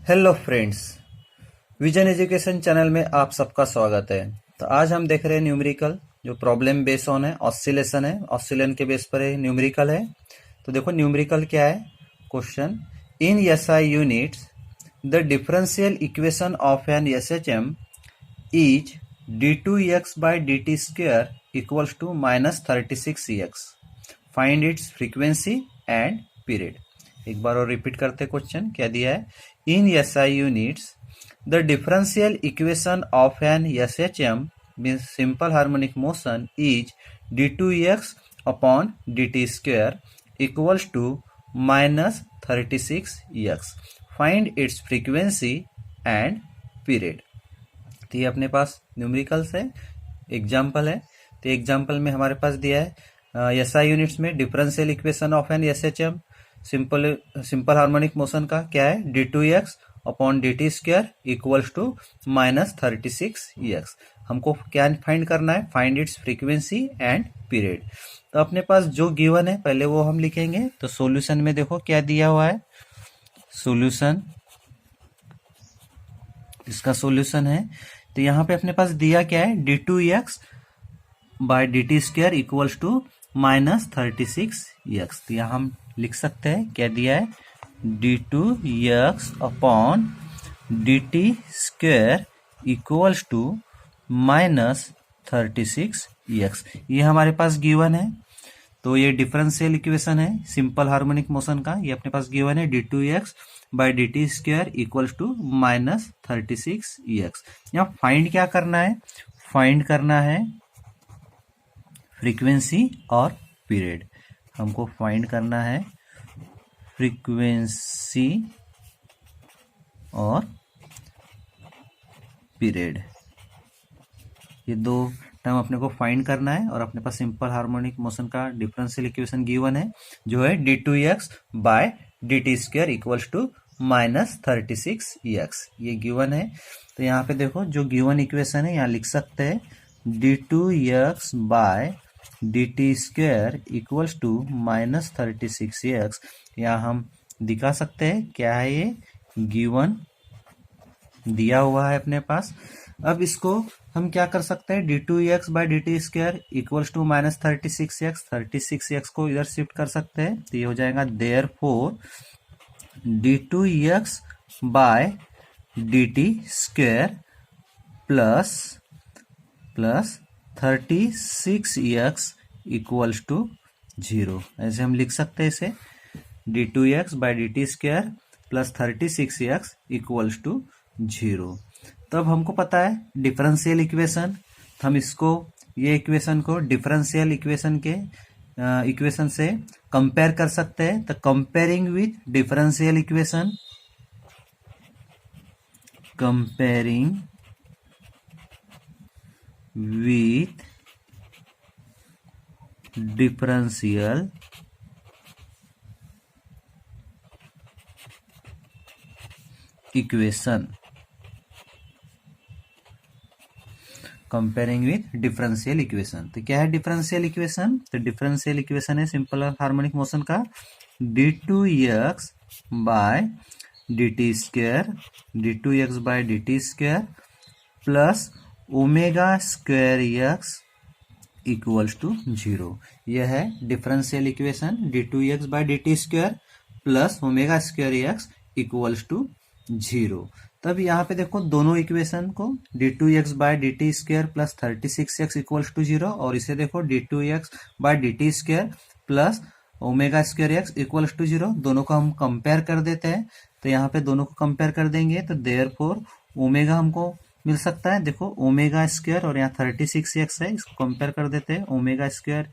Hello friends, vision education channel में आप सबका स्वागत है। तो आज हम देख रहे हैं न्यूमेरिकल जो प्रॉब्लम बेस ऑन है, ऑसिलेशन है, ऑसिलेशन के बेस पर न्यूमेरिकल है। तो देखो न्यूमेरिकल क्या है। Question, in SI units the differential equation of an SHM is d2x by dt square equals to -36x. Find its frequency and period. एक बार और रिपीट करते क्वेश्चन क्या दिया है। In SI units the differential equation of an SHM means simple harmonic motion is d2x upon dt square equals to -36x. Find its frequency and period. तो ये अपने पास न्यूमेरिकल्स है, एग्जाम्पल है। तो एग्जाम्पल में हमारे पास दिया है एसआई यूनिट्स में differential equation of an SHM simple harmonic motion का क्या है, d2x upon dt square equals to -36x. हमको क्या फाइंड करना है, find its frequency and period. तो अपने पास जो गिवन है पहले वो हम लिखेंगे। तो सॉल्यूशन में देखो क्या दिया हुआ है, सॉल्यूशन, इसका सॉल्यूशन है। तो यहाँ पे अपने पास दिया क्या है, d2x by dt square equals to -36x. तो यहाँ हम लिख सकते हैं क्या दिया है, d2x upon dt square equals to -36x. ये हमारे पास गिवन है। तो ये डिफरेंशियल इक्वेशन है सिंपल हार्मोनिक मोशन का। ये अपने पास गिवन है d2x by dt square equals to -36x. यहाँ फाइंड क्या करना है, फाइंड करना है फ्रीक्वेंसी और पीरियड। हमको फाइंड करना है फ्रीक्वेंसी और पीरियड। ये दो टर्म अपने को फाइंड करना है। और अपने पास सिंपल हार्मोनिक मोशन का डिफरेंशियल इक्वेशन गिवन है जो है d2x by dt square equals to -36x. ये गिवन है। तो यहाँ पे देखो जो गिवन इक्वेशन है यहाँ लिख सकते हैं d2x by dt square equals to -36x. यहाँ हम दिखा सकते हैं क्या है, ये गिवन दिया हुआ है अपने पास। अब इसको हम क्या कर सकते हैं, d2x by dt square equals to -36x. 36x को इधर शिफ्ट कर सकते हैं। तो ये हो जाएगा therefore d2x by dt square plus 36x equals to 0. ऐसे हम लिख सकते हैं इसे, d2x by dt square plus 36x equals to 0. तब हमको पता है डिफरेंशियल इक्वेशन। हम इसको, ये इक्वेशन को डिफरेंशियल इक्वेशन के इक्वेशन से कंपेयर कर सकते हैं। तो comparing with differential equation, comparing with differential equation, comparing with differential equation. तो क्या है डिफरेंशियल इक्वेशन, तो डिफरेंशियल इक्वेशन है सिंपल हार्मोनिक मोशन का d2x by dt square, d2x by dt square plus omega square x equals to 0. यह है differential equation d2x by dt square plus omega square x equals to 0. तब यहाँ पे देखो दोनों equation को d2x by dt square plus 36x equals to 0 और इसे देखो d2x by dt square plus omega square x equals to 0. दोनों को हम कंपेयर कर देते हैं। तो यहाँ पे दोनों को कंपेयर कर देंगे तो देयरफॉर ओमेगा हमको मिल सकता है, देखो ओमेगा स्क्वायर और यहाँ 36x है, इसको कंपेयर कर देते हैं। ओमेगा स्क्वायर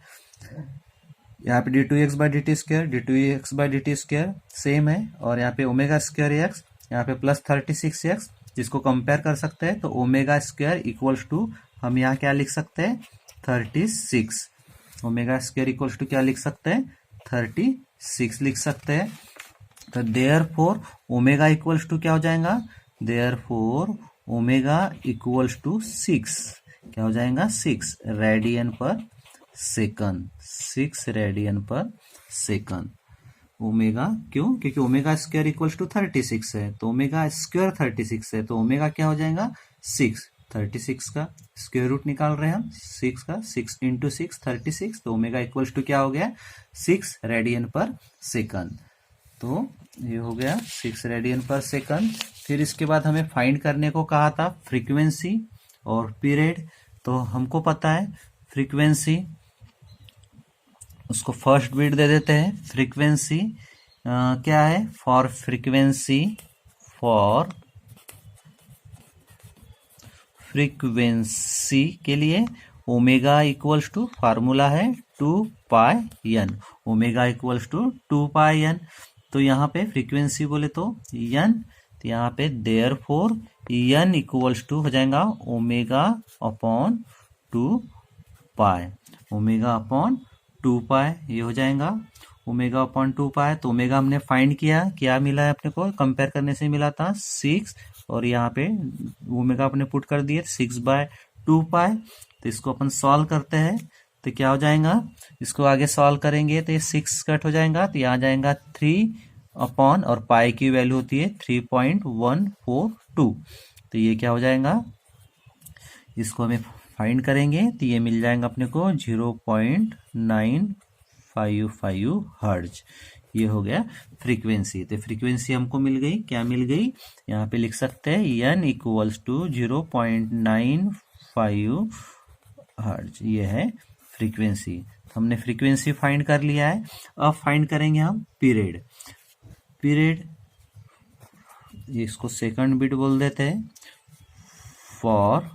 यहाँ पे d2x by dt square, d2x by dt square same है और यहाँ पे ओमेगा स्क्वायर x, यहाँ पे प्लस 36x, जिसको कंपेयर कर सकते हैं। तो ओमेगा स्क्वायर इक्वल्स टू हम यहाँ क्या लिख सकते हैं 36. ओमेगा स्क्वायर इक्वल्स टू क्या लिख सकते हैं 36 लिख सकते हैं। तो देयरफॉर ओमेगा इक्वल्स टू क्या हो जाएगा, देयरफॉर ओमेगा इक्वल्स टू 6, क्या हो जाएगा 6 रेडियन पर सेकंड, 6 रेडियन पर सेकंड. ओमेगा, क्यों? क्योंकि ओमेगा स्क्वायर इक्वल्स टू 36 है, तो ओमेगा स्क्वायर 36 है, तो ओमेगा क्या हो जाएगा 6। 36 का स्क्वायर रूट निकाल रहे हैं हम, 6 का, 6 इंटू 6 36, तो ओमेगा इक्वल्स टू क्या हो गया 6 रेडियन पर सेकंड। तो ये हो गया 6 रेडियन पर सेकंड। फिर इसके बाद हमें फाइंड करने को कहा था फ्रीक्वेंसी और पीरियड। तो हमको पता है फ्रीक्वेंसी, उसको फर्स्ट बिट दे देते हैं। फ्रीक्वेंसी क्या है? फॉर फ्रीक्वेंसी के लिए ओमेगा इक्वल्स टू फार्मूला है 2 pi n. Omega equals to 2 pi n. तो यहाँ पे फ्रीक्वेंसी बोले तो एन, तो यहाँ पे देयरफॉर एन इक्वल्स टू हो जाएगा ओमेगा अपॉन 2 पाई। ओमेगा अपॉन 2 पाई ये हो जाएगा ओमेगा अपॉन 2 पाई। तो ओमेगा हमने फाइंड किया, क्या मिला है अपने को? कंपेयर करने से मिला था 6, और यहाँ पे ओमेगा अपने पुट कर दिए 6/2 पाई। तो इसको अपन सॉल्व करते हैं, तो क्या हो जाएगा? इसको आगे सॉल्व करेंगे तो ये 6 कट हो जाएगा, तो यहाँ जाएगा 3 अपॉन, और पाई की वैल्यू होती है 3.142। तो ये क्या हो जाएगा? इसको हमें फाइंड करेंगे तो ये मिल जाएगा अपने को 0.955 हर्ट्ज। ये हो गया फ्रीक्वेंसी। तो फ्रीक्वेंसी हमको मिल गई, क्या मिल गई? यहाँ पे लिख सकते हैं n इक्वल्स टू 0.95 हर्ट्ज। ये है फ्रीक्वेंसी। हमने फ्रीक्वेंसी फाइंड कर लिया है। अब फाइंड करेंगे हम पीरियड। इसको सेकंड बिट बोल देते हैं। फॉर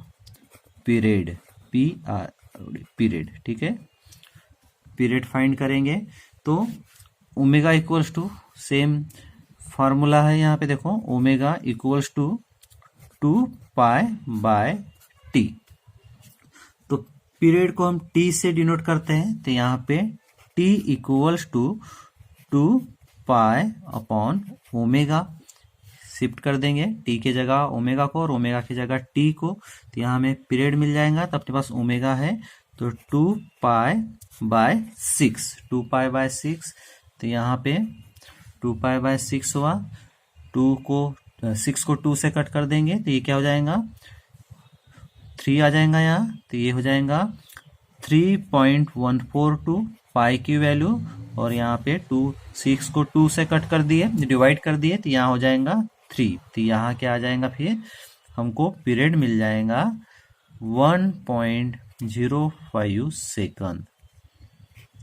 पीरियड, पीरियड, ठीक है। पीरियड फाइंड करेंगे तो omega equals to, same formula है यहाँ पे देखो, omega equals to 2 pi by T. तो पीरियड को हम टी से डिनोट करते हैं, तो यहाँ पे T equals to 2 pi upon omega. Shift कर देंगे टी के जगह ओमेगा को और ओमेगा की जगह टी को, तो यहाँ हमें पीरियड मिल जाएगा। तो अपने पास ओमेगा है तो 2 पाई बाय 6, 2 पाई बाय 6। तो यहाँ पे 2 पाई बाय 6 हुआ, 6 को 2 से कट कर देंगे तो ये क्या हो जाएगा 3 आ जाएगा यहाँ। तो ये हो जाएगा 3.142 पाई की वैल्यू, और यहाँ पे 6 को 2 से कट कर दिए, डिवाइड कर दिए, तो यहाँ हो जाएगा 3। तो यहाँ क्या आ जाएगा? फिर हमको पीरियड मिल जाएगा 1.05 सेकंड।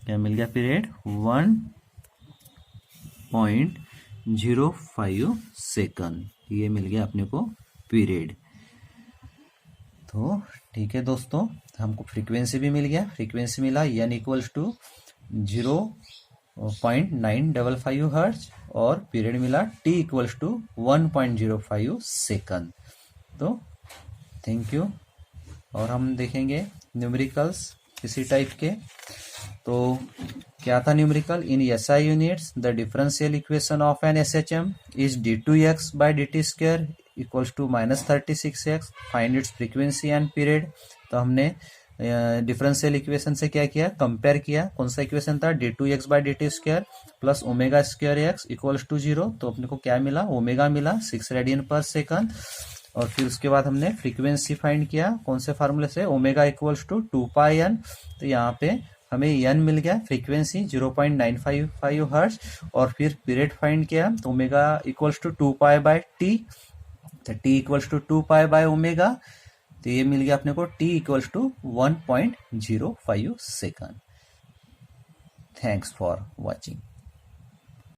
क्या मिल गया? Period 1.05 second. ये मिल गया अपने को पीरियड। तो ठीक है दोस्तों, हमको फ्रीक्वेंसी भी मिल गया। फ्रीक्वेंसी मिला n इक्वल्स टू 0.955 हर्ट्ज, और पीरियड मिला t इक्वल्स टू 1.05 सेकंड। तो थैंक यू। और हम देखेंगे न्यूमेरिकल्स इसी टाइप के। तो क्या था numerical? In SI units the differential equation of an SHM is d2x by dt square equals to -36x। Find its frequency and period. तो हमने डिफरेंशियल इक्वेशन से क्या किया? कंपेयर किया। कौन सा इक्वेशन था? d2x by dt square plus omega square x equals to 0। तो अपने को क्या मिला? ओमेगा मिला 6 रेडियन पर सेकंड। और फिर उसके बाद हमने फ्रीक्वेंसी फाइंड किया, कौन से फार्मूले से? Omega equals to 2 pi n. तो यहाँ पे हमें n मिल गया, फ्रीक्वेंसी 0.955 हर्ट्ज। और फिर पीरियड फाइंड किया, तो omega equals to 2 pi by T. तो t equals to 2 pi by omega. तो ये मिल गया अपने को t equals to 1.05 second. Thanks for watching.